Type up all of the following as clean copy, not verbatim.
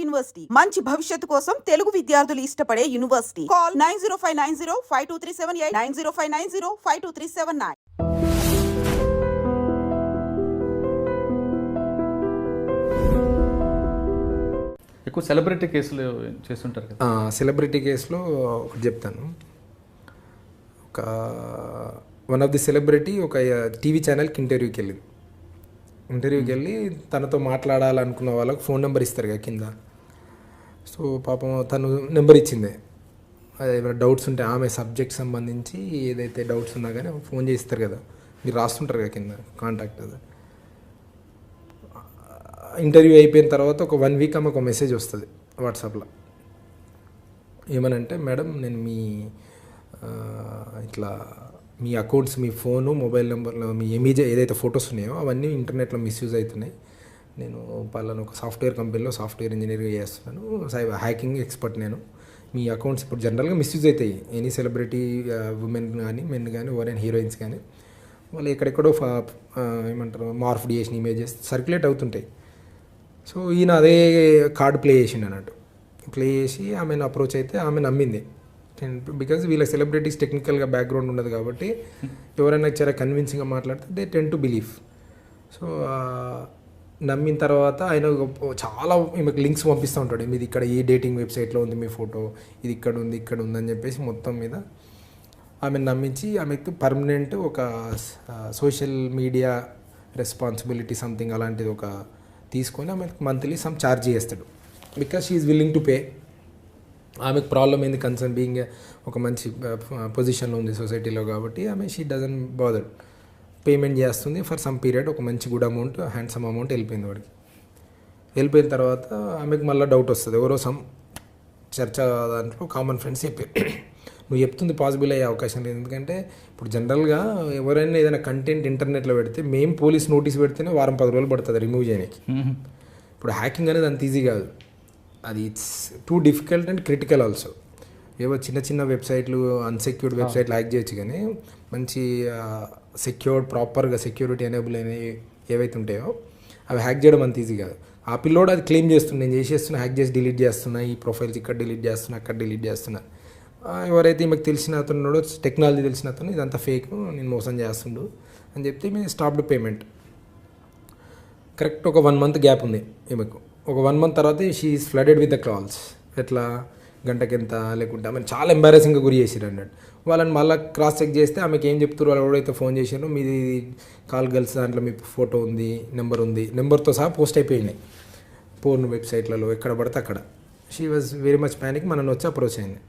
University మంచి భవిష్యత్తు కోసం తెలుగు విద్యార్థులు ఇష్టపడే యూనివర్సిటీ. కాల్ 9059052378 9059052379. ఎక్కువ సెలబ్రిటీ కేసులు చేస్తుంటారు కదా. సెలబ్రిటీ కేసులో ఒకటి చెప్తాను. ఒక వన్ ఆఫ్ ది సెలబ్రిటీ ఒక టీవీ ఛానల్కి ఇంటర్వ్యూకి వెళ్ళి తనతో మాట్లాడాలనుకున్న వాళ్ళకి ఫోన్ నెంబర్ ఇస్తారు కదా కింద. సో పాపం తను నెంబర్ ఇచ్చింది. ఏమైనా డౌట్స్ ఉంటే ఆమె సబ్జెక్ట్ సంబంధించి ఏదైతే డౌట్స్ ఉన్నా కానీ ఫోన్ చేస్తారు కదా, మీరు రాస్తుంటారు కదా కింద కాంటాక్ట్. అది ఇంటర్వ్యూ అయిపోయిన తర్వాత ఒక 1 వీక్ ఆమెకు ఒక మెసేజ్ వస్తుంది వాట్సాప్లో. ఏమనంటే, మేడం నేను ఇట్లా మీ అకౌంట్స్, మీ ఫోను, మొబైల్ నెంబర్లో మీ ఇమేజ్ ఏదైతే ఫొటోస్ ఉన్నాయో అవన్నీ ఇంటర్నెట్లో మిస్యూజ్ అవుతున్నాయి. నేను పలానా ఒక సాఫ్ట్వేర్ కంపెనీలో సాఫ్ట్వేర్ ఇంజనీరింగ్ చేస్తున్నాను, హ్యాకింగ్ ఎక్స్పర్ట్. నేను మీ అకౌంట్స్ ఇప్పుడు జనరల్గా మిస్యూజ్ అవుతాయి. ఎనీ సెలబ్రిటీ ఉమెన్ కానీ మెన్ కానీ ఎవరైనా హీరోయిన్స్ కానీ వాళ్ళు ఎక్కడెక్కడో ఏమంటారు మార్ఫ్ చేసిన ఇమేజెస్ సర్క్యులేట్ అవుతుంటాయి. సో ఈయన అదే కార్డు ప్లే చేసిండు అన్నట్టు. ప్లే చేసి ఆమెను అప్రోచ్ అయితే ఆమె నమ్మింది. బికాజ్ వీళ్ళ సెలబ్రిటీస్ టెక్నికల్గా బ్యాక్గ్రౌండ్ ఉండదు కాబట్టి ఎవరైనా చాలా కన్విన్సింగ్గా మాట్లాడితే they ten to believe. So నమ్మిన తర్వాత ఆయన చాలా ఈమెకు లింక్స్ పంపిస్తూ ఉంటాడు. మీది ఇక్కడ ఈ డేటింగ్ వెబ్సైట్లో ఉంది మీ ఫోటో, ఇది ఇక్కడ ఉంది అని చెప్పేసి మొత్తం మీద ఆమెను నమ్మించి ఆమెకు పర్మనెంట్ ఒక సోషల్ మీడియా రెస్పాన్సిబిలిటీ సంథింగ్ అలాంటిది ఒక తీసుకొని ఆమెకు మంత్లీ సమ్ ఛార్జ్ చేస్తాడు. Because she is willing to pay. ఆమెకు ప్రాబ్లం ఏంది, కన్సర్న్ బీయింగ్ ఒక మంచి పొజిషన్లో ఉంది సొసైటీలో కాబట్టి ఆమె షీ డజన్ బాదర్. పేమెంట్ చేస్తుంది ఫర్ సమ్ పీరియడ్, ఒక మంచి గుడ్ అమౌంట్, హ్యాండ్సమ్ అమౌంట్ వెళ్ళిపోయింది వాడికి. వెళ్ళిపోయిన తర్వాత ఆమెకు మళ్ళీ డౌట్ వస్తుంది. ఎవరో సమ్ చర్చ దాంట్లో కామన్ ఫ్రెండ్స్ చెప్పారు, నువ్వు చెప్తుంది పాసిబుల్ అయ్యే అవకాశం లేదు. ఎందుకంటే ఇప్పుడు జనరల్గా ఎవరైనా ఏదైనా కంటెంట్ ఇంటర్నెట్లో పెడితే మేము పోలీస్ నోటీస్ పెడితేనే 10 రోజులు పడుతుంది రిమూవ్ చేయడానికి. ఇప్పుడు హ్యాకింగ్ అనేది అంత ఈజీ కాదు, అది it's too difficult and critical also. ఏవో చిన్న వెబ్సైట్లు, అన్సెక్యూర్డ్ వెబ్సైట్లు హ్యాక్ చేయొచ్చు, కానీ మంచి సెక్యూర్డ్ ప్రాపర్గా సెక్యూరిటీ ఎనేబుల్ అయినవి ఏవైతే ఉంటాయో అవి హ్యాక్ చేయడం అంత ఈజీ కాదు. ఆ పిల్లోడు అది క్లెయిమ్ చేస్తున్నా, నేను చేసేస్తున్నా, హ్యాక్ చేసి డిలీట్ చేస్తున్నా, ఈ ప్రొఫైల్స్ ఇక్కడ డిలీట్ చేస్తున్నా, అక్కడ డిలీట్ చేస్తున్నా. ఎవరైతే మీకు తెలిసిన అతను టెక్నాలజీ తెలిసిన అతను ఇదంతా ఫేక్, నేను మోసం చేస్తుండు అని చెప్తే మేము స్టాప్డ్ పేమెంట్. కరెక్ట్ ఒక 1 మంత్ గ్యాప్ ఉంది ఈమెకు. ఒక 1 మంత్ తర్వాత she is flooded with the calls. ఎట్లా గంటకెంత లేకుంటే ఆమె చాలా ఎంబారెసింగ్గా గురి చేసారు అన్నట్టు. వాళ్ళని మళ్ళీ క్రాస్ చెక్ చేస్తే ఆమెకి ఏం చెప్తారు, వాళ్ళు ఎవరైతే ఫోన్ చేశారో మీది కాల్ గర్ల్స్ దాంట్లో మీ ఫోటో ఉంది, నెంబర్ ఉంది, నెంబర్తో సహా పోస్ట్ అయిపోయినాయి పోర్న్ వెబ్సైట్లలో ఎక్కడ పడితే అక్కడ. She was very much panic. మనల్ని వచ్చి అప్రోచ్ అయింది.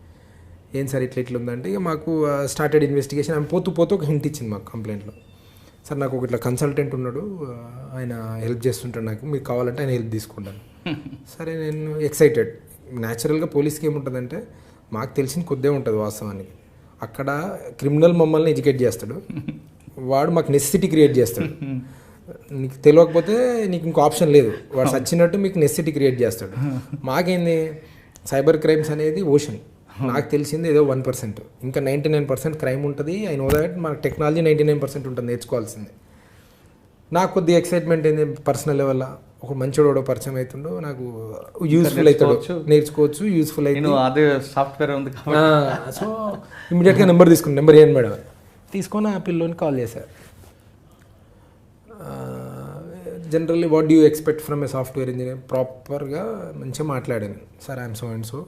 ఏం సార్ ఇట్లా ఉందంటే ఇక మాకు స్టార్టెడ్ ఇన్వెస్టిగేషన్. ఆమె పోతూ ఒక హింట్ ఇచ్చింది మాకు కంప్లైంట్లో. సార్ నాకు ఒక ఇట్లా కన్సల్టెంట్ ఉన్నాడు, ఆయన హెల్ప్ చేస్తుంటాడు, నాకు మీకు కావాలంటే ఆయన హెల్ప్ తీసుకుంటాను. సరే నేను ఎక్సైటెడ్. న్యాచురల్గా పోలీస్కి ఏముంటుందంటే మాకు తెలిసిన కొద్దే ఉంటుంది వాస్తవానికి. అక్కడ క్రిమినల్ మమ్మల్ని ఎడ్యుకేట్ చేస్తాడు, వాడు మాకు నెసెసిటీ క్రియేట్ చేస్తాడు. నీకు తెలియకపోతే నీకు ఇంకో ఆప్షన్ లేదు, వాడు సచ్చినట్టు మీకు నెసెసిటీ క్రియేట్ చేస్తాడు. మాకేంది సైబర్ క్రైమ్స్ అనేది ఓషన్. నాకు తెలిసింది ఏదో 1%, ఇంకా 99% క్రైమ్ ఉంటుంది. ఐ నో దాట్ మనకు టెక్నాలజీ 99% ఉంటుంది నేర్చుకోవాల్సింది. నాకు కొద్దిగా ఎక్సైట్మెంట్ ఏంది పర్సనల్ లెవెల్లో, ఒక మంచివాడు పరిచయం అవుతుండో, నాకు యూస్ఫుల్ అవుతాడు, నేర్చుకోవచ్చు, యూస్ఫుల్ అయితే అదే సాఫ్ట్వేర్ ఉంది. సో ఇమీడియట్గా నెంబర్ తీసుకుని, నెంబర్ ఏంటి మేడం తీసుకొని ఆ పిల్లోని కాల్ చేశారు. Generally what do you expect from A software engineer? ప్రాపర్గా మంచిగా మాట్లాడాను. Sir I'm so and so,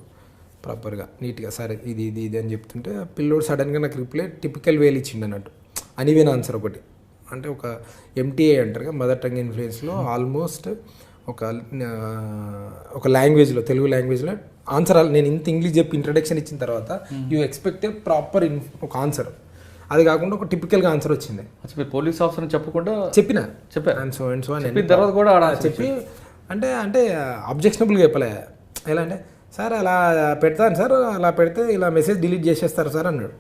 ప్రాపర్గా నీట్గా సార్ ఇది అని చెప్తుంటే పిల్లోడు సడన్గా నాకు రిప్లై టిపికల్ వేలు ఇచ్చిండు అన్నట్టు. అనివేన ఆన్సర్ ఒకటి, అంటే ఒక MTA అంటారు మదర్ టంగ్ ఇన్ఫ్లుయెన్స్లో ఆల్మోస్ట్ ఒక లాంగ్వేజ్లో, తెలుగు లాంగ్వేజ్లో ఆన్సర్. నేను ఇంత ఇంగ్లీష్ చెప్పి ఇంట్రడక్షన్ ఇచ్చిన తర్వాత యూ ఎక్స్పెక్ట్ ఏ ప్రాపర్ ఒక ఆన్సర్. అది కాకుండా ఒక టిపికల్గా ఆన్సర్ వచ్చింది. పోలీస్ ఆఫీసర్ చెప్పకుండా చెప్పాను సో అండ్ సో అని తర్వాత కూడా చెప్పి అంటే అబ్జెక్షనబుల్గా చెప్పలే. ఎలా అంటే, సార్ అలా పెడతాను సార్, అలా పెడితే ఇలా మెసేజ్ డిలీట్ చేసేస్తారు సార్ అన్నాడు.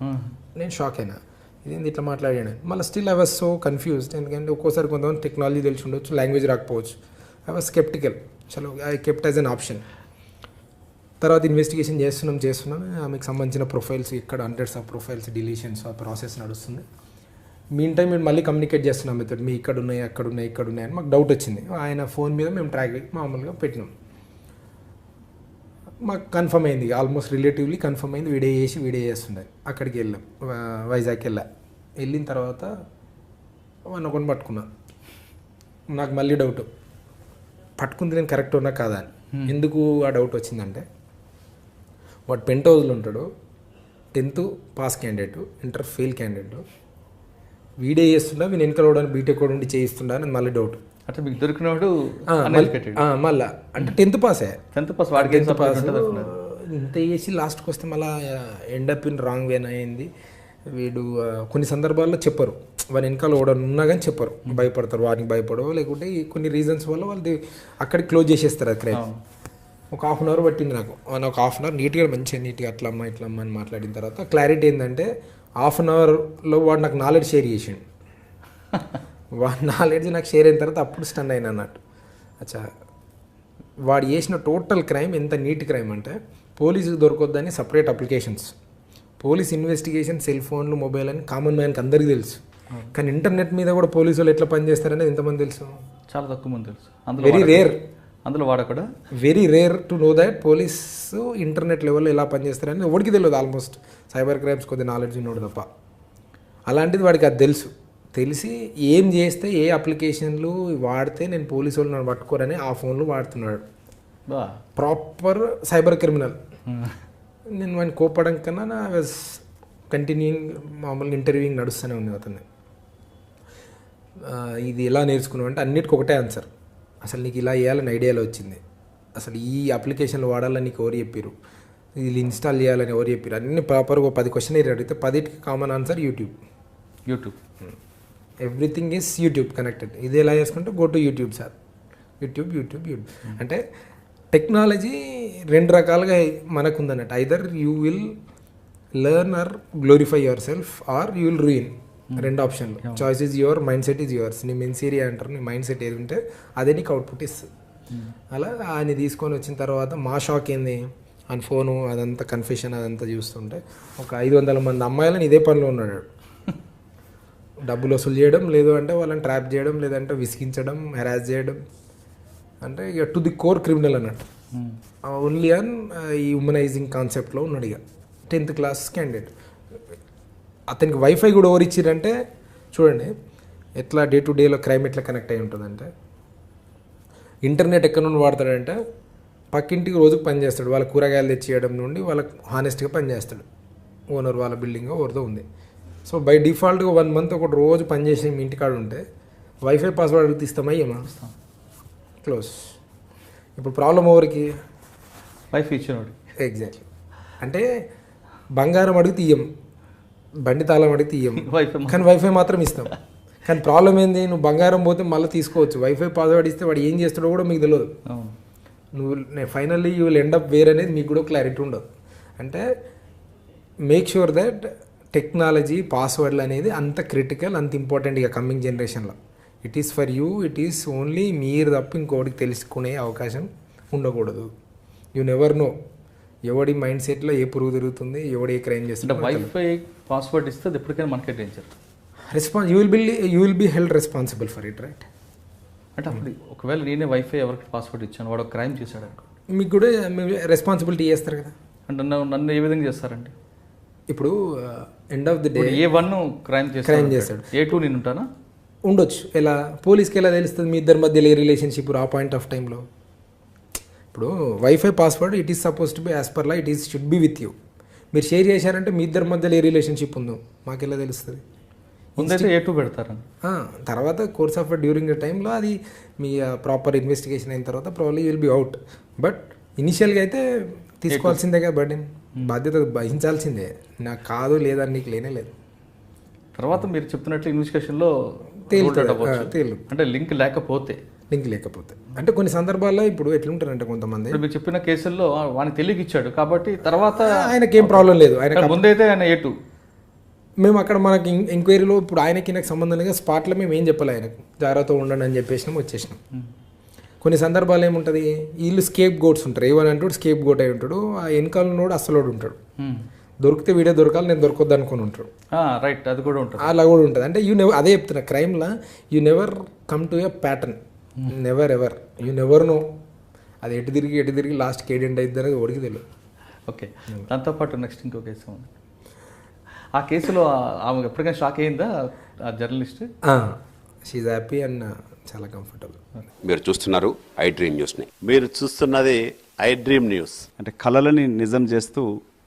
నేను షాక్ అయినా, ఇదేంది ఇట్లా మాట్లాడాను. మళ్ళీ still I was so confused. ఎందుకంటే ఒక్కోసారి కొంతమంది టెక్నాలజీ తెలిసి ఉండొచ్చు, లాంగ్వేజ్ రాకపోవచ్చు. I was skeptical. చలో I kept as an option. తర్వాత ఇన్వెస్టిగేషన్ చేస్తున్నాను. ఆమెకు సంబంధించిన ప్రొఫైల్స్ ఇక్కడ హండ్రెడ్స్ ఆఫ్ ప్రొఫైల్స్ డిలీషన్స్ ఆ ప్రాసెస్ నడుస్తుంది. మీన్ టైం మేము మళ్ళీ కమ్యూనికేట్ చేస్తున్నాం మీతో, మీ ఇక్కడ ఉన్నాయి అక్కడ ఉన్నాయి అని మాకు డౌట్ వచ్చింది. ఆయన ఫోన్ మీద మేము ట్రాక్ మామూలుగా పెట్టినాం. మాకు కన్ఫర్మ్ అయింది, ఆల్మోస్ట్ రిలేటివ్లీ కన్ఫర్మ్ అయింది, వీడియో చేస్తుండే. అక్కడికి వెళ్ళాం, వైజాగ్కి వెళ్ళిన తర్వాత ఒకని పట్టుకున్నా. నాకు మళ్ళీ డౌట్, పట్టుకుంది నేను కరెక్ట్ ఉన్నా కాదా అని. ఎందుకు ఆ డౌట్ వచ్చిందంటే, వాడు పెంట్ హౌస్లో ఉంటాడు, 10th pass candidate, inter fail candidate, video చేస్తుండా, వీని వెనకాల కూడా బీటెక్ కూడా ఉండి చేయిస్తుండా అని మళ్ళీ డౌట్. అంటే మీకు దొరికినవాడు మళ్ళీ అంటే 10th పాసే, 10th పాస్ వాడికి 10th పాస్ ఇంత చేసి లాస్ట్కి వస్తే మళ్ళీ ఎండప్ ఇన్ రాంగ్ వేన్ అయింది. వీడు కొన్ని సందర్భాల్లో చెప్పరు, వాని వెనకాల కూడా ఉన్నా కానీ చెప్పరు, భయపడతారు, వారికి భయపడవు, లేకుంటే కొన్ని రీజన్స్ వల్ల వాళ్ళు అక్కడికి క్లోజ్ చేసేస్తారు అది క్రైమ్. ఒక 1/2 అవర్ పట్టింది నాకు. ఒక 1/2 అవర్ నీట్గా మంచిగా నీట్గా అట్లమ్మా ఇట్లమ్మా అని మాట్లాడిన తర్వాత క్లారిటీ ఏంటంటే 1/2 అవర్లో వాడు నాకు నాలెడ్జ్ షేర్ చేసిండు. వాడి నాలెడ్జ్ నాకు షేర్ అయిన తర్వాత అప్పుడు స్టన్ అయినా అన్నట్టు. అచ్చా, వాడు చేసిన టోటల్ క్రైమ్ ఎంత నీట్ క్రైమ్ అంటే, పోలీసుకి దొరకొద్దని separate applications, police investigation, cell ఫోన్లు, మొబైల్ అని కామన్ మ్యాన్కి అందరికీ తెలుసు. కానీ ఇంటర్నెట్ మీద కూడా పోలీసు వాళ్ళు ఎట్లా పనిచేస్తారనేది ఎంతమంది తెలుసు? చాలా తక్కువ మంది తెలుసు. వెరీ రేర్, అందులో వాడకూడా very rare to know that police internet లెవెల్లో ఎలా పనిచేస్తారని ఎవరికి తెలియదు. ఆల్మోస్ట్ సైబర్ క్రైమ్స్ కొద్దిగా నాలెడ్జ్ ఉన్నోడు తప్ప. అలాంటిది వాడికి అది తెలిసి ఏం చేస్తే ఏ అప్లికేషన్లు వాడితే నేను పోలీసు వాళ్ళు నన్ను పట్టుకోరని ఆ ఫోన్లు వాడుతున్నాడు. Proper cyber criminal. నేను వాడిని కోపడం కన్నా నా వాజ్ కంటిన్యూయింగ్, మామూలుగా ఇంటర్వ్యూయింగ్ నడుస్తూనే ఉంది అతన్ని. ఇది ఎలా నేర్చుకున్నావు అంటే అన్నిటికీ ఒకటే ఆన్సర్, అసలు నీకు ఇలా చేయాలని ఐడియాలో వచ్చింది, అసలు ఈ అప్లికేషన్లు వాడాలని నీకు ఎవరు చెప్పారు, ఇది ఇన్స్టాల్ చేయాలని ఎవరు చెప్పారు, అన్ని ప్రాపర్గా 10 క్వశ్చన్ అడిగితే 10కి common answer YouTube. Everything is YouTube connected. ఇది ఎలా చేసుకుంటే go to YouTube sir, YouTube. అంటే టెక్నాలజీ 2 రకాలుగా మనకు ఉందన్నట్టు. Either you will learn or glorify yourself or you will ruin. 2 ఆప్షన్లు. Choice is your, mind set is yours. నీ mens rea అంటారు, నీ మైండ్ సెట్ ఏది ఉంటే అదే నీకు అవుట్పుట్ ఇస్తుంది. అలా ఆయన తీసుకొని వచ్చిన తర్వాత మా షాక్ ఏంది, ఆయన ఫోను అదంతా కన్ఫెషన్ అదంతా చూస్తుంటే ఒక 500 మంది అమ్మాయిలను ఇదే పనిలో ఉన్నాడు. డబ్బులు వసూలు చేయడం, లేదు అంటే వాళ్ళని ట్రాప్ చేయడం, లేదంటే విసిగించడం, హెరాస్ చేయడం, అంటే ఇక టు ది కోర్ క్రిమినల్ అన్నట్టు. ఓన్లీ అన్ ఈ హ్యూమనైజింగ్ కాన్సెప్ట్లో ఉన్నాడు. ఇక 10th క్లాస్ క్యాండిడేట్. అతనికి వైఫై కూడా ఎవరు ఇచ్చిరంటే చూడండి ఎట్లా డే టు డేలో క్రైమ్ ఎట్లా కనెక్ట్ అయి ఉంటుందంటే, ఇంటర్నెట్ ఎక్కడ నుండి వాడతాడంటే పక్కింటికి రోజుకు పని చేస్తాడు, వాళ్ళ కూరగాయలు తెచ్చియడం నుండి వాళ్ళకి హానెస్ట్గా పని చేస్తాడు. ఓనర్ వాళ్ళ బిల్డింగ్ ఎవరిదో ఉంది. సో బై డిఫాల్ట్గా 1 మంత్ ఒకటి రోజు పనిచేసి మీ ఇంటికాడ ఉంటే వైఫై పాస్వర్డ్ అడిగితే ఇస్తామా ఏమా? క్లోజ్. ఇప్పుడు ప్రాబ్లం ఎవరికి? వైఫై ఇచ్చినవాడు. ఎగ్జాక్ట్లీ. అంటే బంగారం అడిగితే ఇయ్యం, బండి తాళం అడిగితే ఇయ్యం, కానీ వైఫై మాత్రం ఇస్తాం. కానీ ప్రాబ్లం ఏంది, నువ్వు బంగారం పోతే మళ్ళీ తీసుకోవచ్చు, వైఫై పాస్వర్డ్ ఇస్తే వాడు ఏం చేస్తాడో కూడా మీకు తెలియదు. నువ్వు finally you will end up where అనేది మీకు కూడా క్లారిటీ ఉండదు. అంటే మేక్ షూర్ దట్ టెక్నాలజీ పాస్వర్డ్లు అనేది అంత క్రిటికల్, అంత ఇంపార్టెంట్. ఇక కమింగ్ జనరేషన్లో it is for you, it is only మీరు తప్ప ఇంకోటికి తెలుసుకునే అవకాశం ఉండకూడదు. యూ నెవర్ నో ఎవడి మైండ్ సెట్లో ఏ పురుగు తిరుగుతుంది, ఎవడు ఏ క్రైమ్ చేస్తుంది. వైఫై పాస్వర్డ్ ఇస్తే ఎప్పటికైనా మనకే danger. You will be held responsible for it, right? అంటే అప్పుడు ఒకవేళ నేనే వైఫై ఎవరికి పాస్వర్డ్ ఇచ్చాను, వాడు క్రైమ్ చేశాడు అనుకో, మీకు కూడా రెస్పాన్సిబిలిటీ చేస్తారు కదా. అంటే నన్ను ఏ విధంగా చేస్తారండి? ఇప్పుడు end of the day A1 crime చేస్తాడు, A2 నేను ఉంటానా? ఉండొచ్చు. ఎలా పోలీస్కి ఎలా తెలుస్తుంది మీ ఇద్దరి మధ్యలో ఏ రిలేషన్షిప్ ఆ పాయింట్ ఆఫ్ టైంలో? ఇప్పుడు wifi password it is suppose to be as per law it is should be with you. మీరు షేర్ చేశారంటే మీ ఇద్దరి మధ్యలో ఏ రిలేషన్షిప్ ఉందో మాకు ఎలా తెలుస్తుంది? ముందైతే A2 పెడతారని, తర్వాత కోర్స్ ఆఫ్ డ్యూరింగ్ ద టైంలో అది మీ ప్రాపర్ ఇన్వెస్టిగేషన్ అయిన తర్వాత probably will be out. But ఇనిషియల్గా అయితే తీసుకోవాల్సిందే కదా బర్డెన్, బాధ్యత వహించాల్సిందే. నాకు కాదు లేదా నీకు లేనే లేదు. తర్వాత మీరు చెప్తున్నట్లు ఇన్వెస్టిగేషన్లో అంటే లింక్ లేకపోతే అంటే కొన్ని సందర్భాల్లో ఇప్పుడు ఎట్లుంటారంటే కొంతమంది మీరు చెప్పిన కేసుల్లో వాడిని తెలియక ఇచ్చాడు కాబట్టి తర్వాత ఆయనకేం ప్రాబ్లం లేదు, ఆయన ముందైతే ఆయన A2. మేము అక్కడ మనకి ఎంక్వైరీలో ఇప్పుడు ఆయనకి నాకు సంబంధం లేదు, స్పాట్లో మేము ఏం చెప్పాలి ఆయనకు, జాగ్రత్త ఉండండి అని చెప్పేసినాం, వచ్చేసినాం. కొన్ని సందర్భాలు ఏముంటుంది, వీళ్ళు స్కేప్ గోట్స్ ఉంటారు, ఏమని అంటాడు స్కేప్ గోట్ అయి ఉంటాడు, ఆ వెనకాల ఉన్నోడు అస్సలోడు ఉంటాడు, దొరికితే వీడియో దొరకాలి నేను దొరకొద్దు అనుకుని ఉంటాడు. రైట్, అది కూడా ఉంటుంది, అలా కూడా ఉంటుంది. అంటే అదే చెప్తున్నా, క్రైమ్లో you never come to a pattern, never ever, you never know. అది ఎటు తిరిగి లాస్ట్కి ఏడెంట్ అవుతుంది అనేది ఓడికి తెలియదు. ఓకే, దాంతోపాటు నెక్స్ట్ ఇంకో కేసు ఉంది. ఆ కేసులో ఆమె ఎప్పటికైనా షాక్ అయ్యిందా ఆ జర్నలిస్ట్? షీఈ్ హ్యాపీ అండ్ చాలా కంఫర్టబుల్. మీరు చూస్తున్నారు ఐ డ్రీమ్ న్యూస్ని. మీరు చూస్తున్నది ఐ డ్రీమ్ న్యూస్. అంటే కళలని నిజం చేస్తూ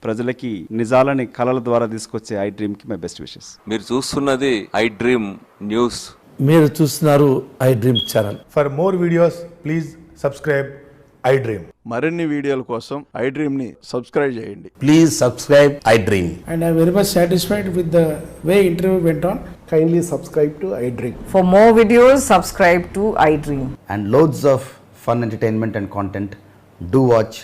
ప్రజలకి నిజాలని కళల ద్వారా తీసుకొచ్చే ఐ డ్రీమ్కి మై బెస్ట్ విషెస్. మీరు చూస్తున్నది ఐ డ్రీమ్ న్యూస్. మీరు చూస్తున్నారు I dream channel. For more videos, please subscribe I Dream. మరిన్ని వీడియోల కోసం ఐ డ్రీమ్ని సబ్స్క్రైబ్ చేయండి. Please subscribe I dream. And I'm very much satisfied with the way interview went on. Kindly subscribe to I Dream. For more videos, subscribe to iDream. And loads of fun entertainment and content. Do watch